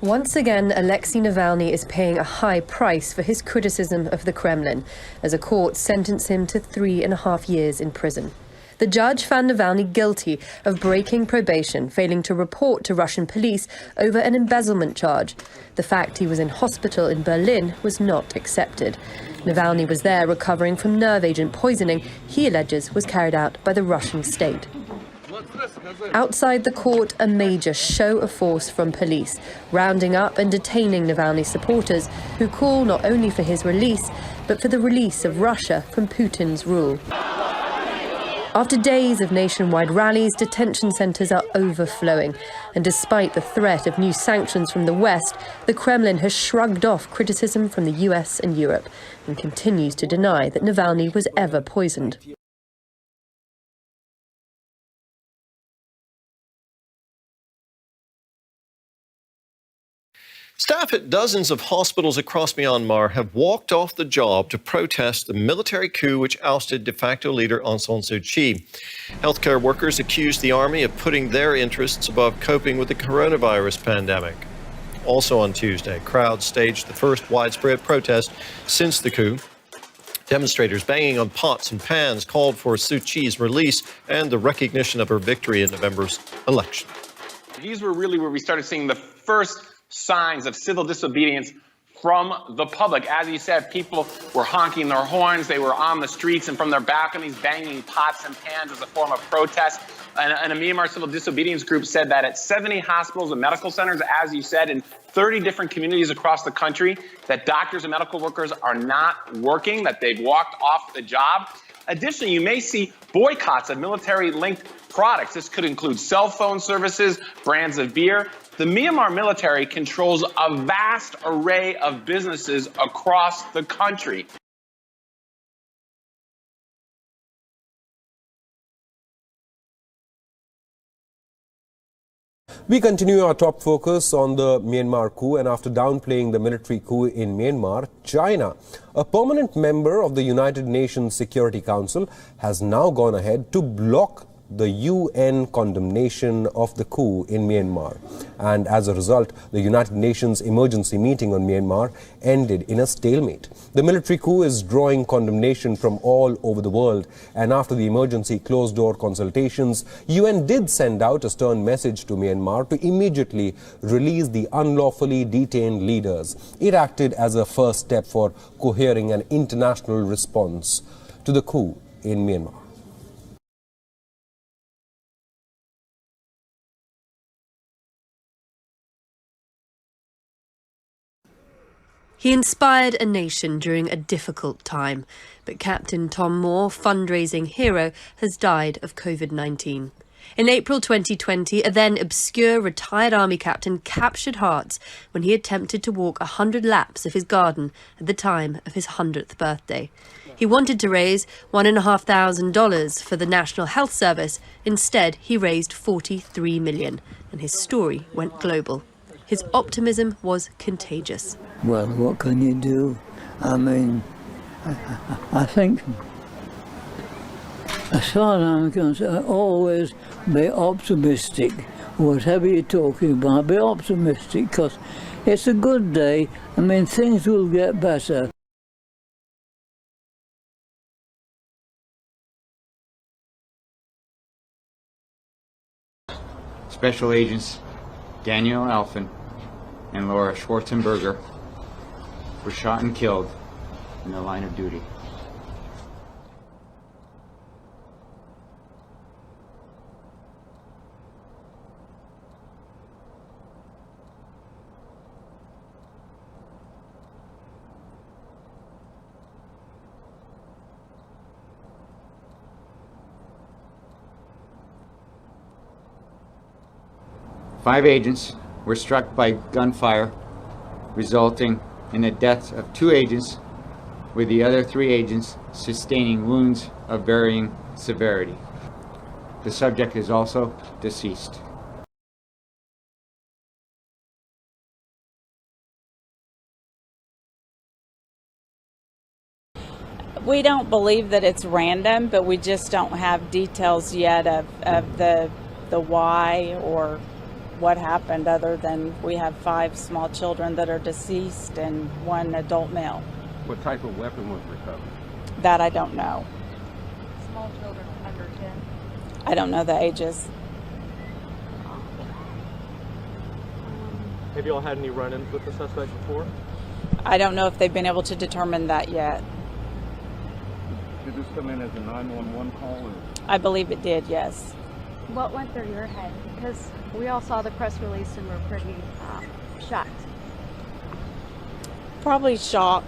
Once again, Alexei Navalny is paying a high price for his criticism of the Kremlin, as a court sentenced him to 3.5 years in prison. The judge found Navalny guilty of breaking probation, failing to report to Russian police over an embezzlement charge. The fact he was in hospital in Berlin was not accepted. Navalny was there recovering from nerve agent poisoning he alleges was carried out by the Russian state. Outside the court, a major show of force from police, rounding up and detaining Navalny supporters who call not only for his release, but for the release of Russia from Putin's rule. After days of nationwide rallies, detention centres are overflowing. And despite the threat of new sanctions from the West, the Kremlin has shrugged off criticism from the US and Europe and continues to deny that Navalny was ever poisoned. Staff at dozens of hospitals across Myanmar have walked off the job to protest the military coup which ousted de facto leader Aung San Suu Kyi. Healthcare workers accused the army of putting their interests above coping with the coronavirus pandemic. Also on Tuesday, crowds staged the first widespread protest since the coup. Demonstrators banging on pots and pans called for Suu Kyi's release and the recognition of her victory in November's election. These were really where we started seeing the first signs of civil disobedience from the public. As you said, people were honking their horns, they were on the streets and from their balconies banging pots and pans as a form of protest. And a Myanmar civil disobedience group said that at 70 hospitals and medical centers, as you said, in 30 different communities across the country, that doctors and medical workers are not working, that they've walked off the job. Additionally, you may see boycotts of military-linked products. This could include cell phone services, brands of beer. The Myanmar military controls a vast array of businesses across the country. We continue our top focus on the Myanmar coup, and after downplaying the military coup in Myanmar, China, a permanent member of the United Nations Security Council, has now gone ahead to block the UN condemnation of the coup in Myanmar. And as a result, the United Nations emergency meeting on Myanmar ended in a stalemate. The military coup is drawing condemnation from all over the world, and after the emergency closed-door consultations, UN did send out a stern message to Myanmar to immediately release the unlawfully detained leaders. It acted as a first step for cohering an international response to the coup in Myanmar. He inspired a nation during a difficult time, but Captain Tom Moore, fundraising hero, has died of COVID-19. In April 2020, a then obscure retired army captain captured hearts when he attempted to walk 100 laps of his garden at the time of his 100th birthday. He wanted to raise $1,500 for the National Health Service. Instead, he raised $43 million, and his story went global. His optimism was contagious. Well, what can you do? I mean, I think, as far as I'm concerned, always be optimistic. Whatever you're talking about, be optimistic, because it's a good day. I mean, things will get better. Special Agents Daniel Alphen and Laura Schwarzenberger were shot and killed in the line of duty. Five agents were struck by gunfire, resulting in the deaths of 2 agents, with the other 3 agents sustaining wounds of varying severity. The subject is also deceased. We don't believe that it's random, but we just don't have details yet of the why or what happened other than we have 5 small children that are deceased and 1 adult male. What type of weapon was recovered? That I don't know. Small children under 10. I don't know the ages. Have you all had any run-ins with the suspect before? I don't know if they've been able to determine that yet. Did this come in as a 911 call? Or? I believe it did, yes. What went through your head? Because we all saw the press release and were pretty shocked. Probably shock.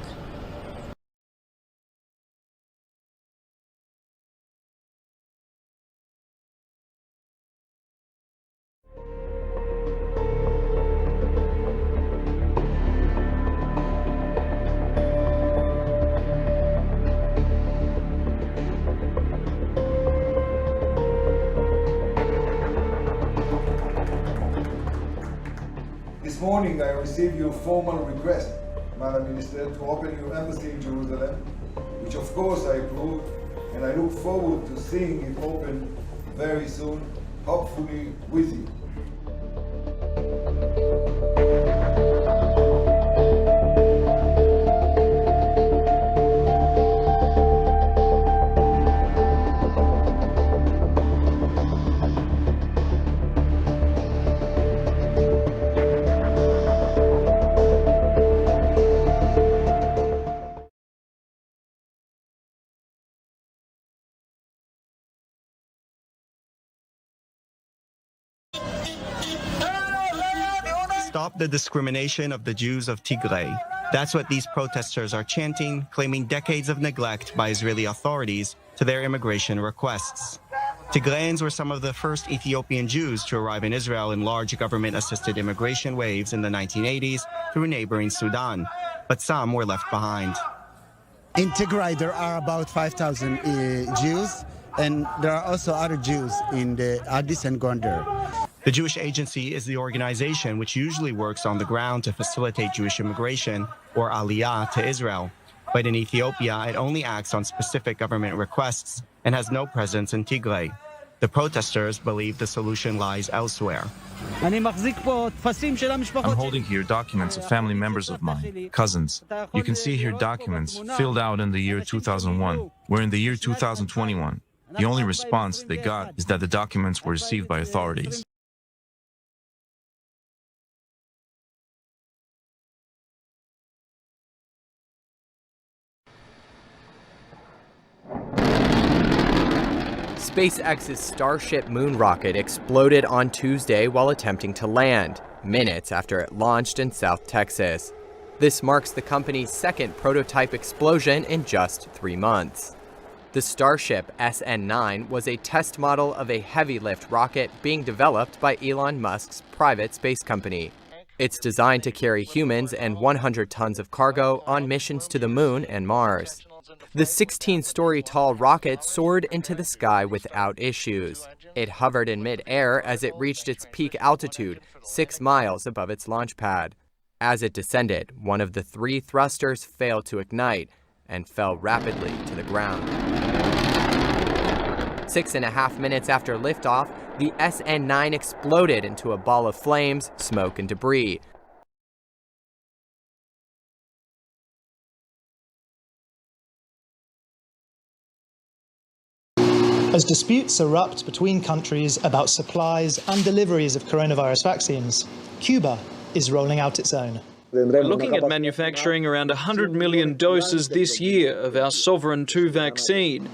This morning I received your formal request, Madam Minister, to open your embassy in Jerusalem, which of course I approve, and I look forward to seeing it open very soon, hopefully with you. Stop the discrimination of the Jews of Tigray. That's what these protesters are chanting, claiming decades of neglect by Israeli authorities to their immigration requests. Tigrayans were some of the first Ethiopian Jews to arrive in Israel in large government-assisted immigration waves in the 1980s through neighboring Sudan, but some were left behind. In Tigray, there are about 5,000 Jews, and there are also other Jews in the Addis and Gondar. The Jewish Agency is the organization which usually works on the ground to facilitate Jewish immigration, or Aliyah, to Israel. But in Ethiopia, it only acts on specific government requests and has no presence in Tigray. The protesters believe the solution lies elsewhere. I'm holding here documents of family members of mine, cousins. You can see here documents filled out in the year 2001. We're in the year 2021. The only response they got is that the documents were received by authorities. SpaceX's Starship moon rocket exploded on Tuesday while attempting to land, minutes after it launched in South Texas. This marks the company's second prototype explosion in just 3 months. The Starship SN9 was a test model of a heavy-lift rocket being developed by Elon Musk's private space company. It's designed to carry humans and 100 tons of cargo on missions to the moon and Mars. The 16-story tall rocket soared into the sky without issues. It hovered in mid-air as it reached its peak altitude, 6 miles above its launch pad. As it descended, one of the 3 thrusters failed to ignite and fell rapidly to the ground. 6.5 minutes after liftoff, the SN9 exploded into a ball of flames, smoke, and debris. As disputes erupt between countries about supplies and deliveries of coronavirus vaccines, Cuba is rolling out its own. We're looking at manufacturing around 100 million doses this year of our Sovereign 2 vaccine.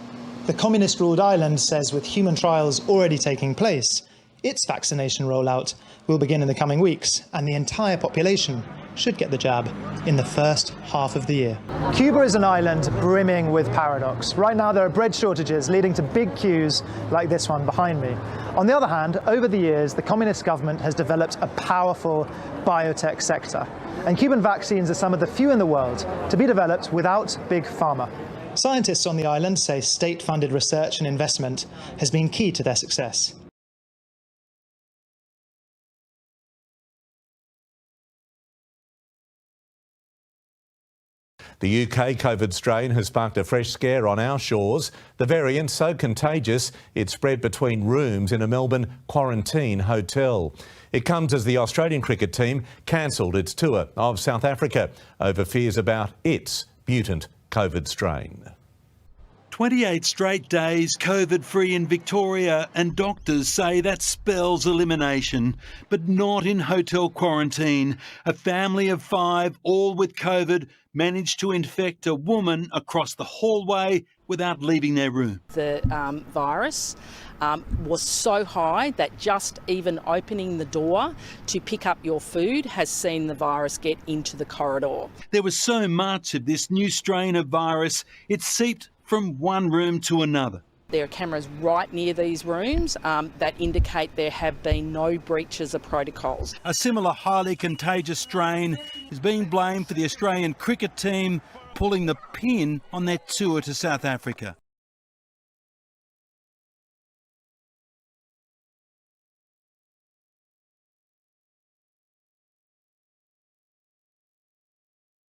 The communist-ruled island says with human trials already taking place, its vaccination rollout will begin in the coming weeks, and the entire population should get the jab in the first half of the year. Cuba is an island brimming with paradox. Right now there are bread shortages leading to big queues like this one behind me. On the other hand, over the years, the communist government has developed a powerful biotech sector. And Cuban vaccines are some of the few in the world to be developed without big pharma. Scientists on the island say state-funded research and investment has been key to their success. The UK COVID strain has sparked a fresh scare on our shores. The variant so contagious it spread between rooms in a Melbourne quarantine hotel. It comes as the Australian cricket team cancelled its tour of South Africa over fears about its mutant COVID strain. 28 straight days COVID-free in Victoria, and doctors say that spells elimination, but not in hotel quarantine. A family of 5, all with COVID, managed to infect a woman across the hallway without leaving their room. The virus was so high that just even opening the door to pick up your food has seen the virus get into the corridor. There was so much of this new strain of virus, it seeped from one room to another. There are cameras right near these rooms that indicate there have been no breaches of protocols. A similar highly contagious strain is being blamed for the Australian cricket team pulling the pin on their tour to South Africa.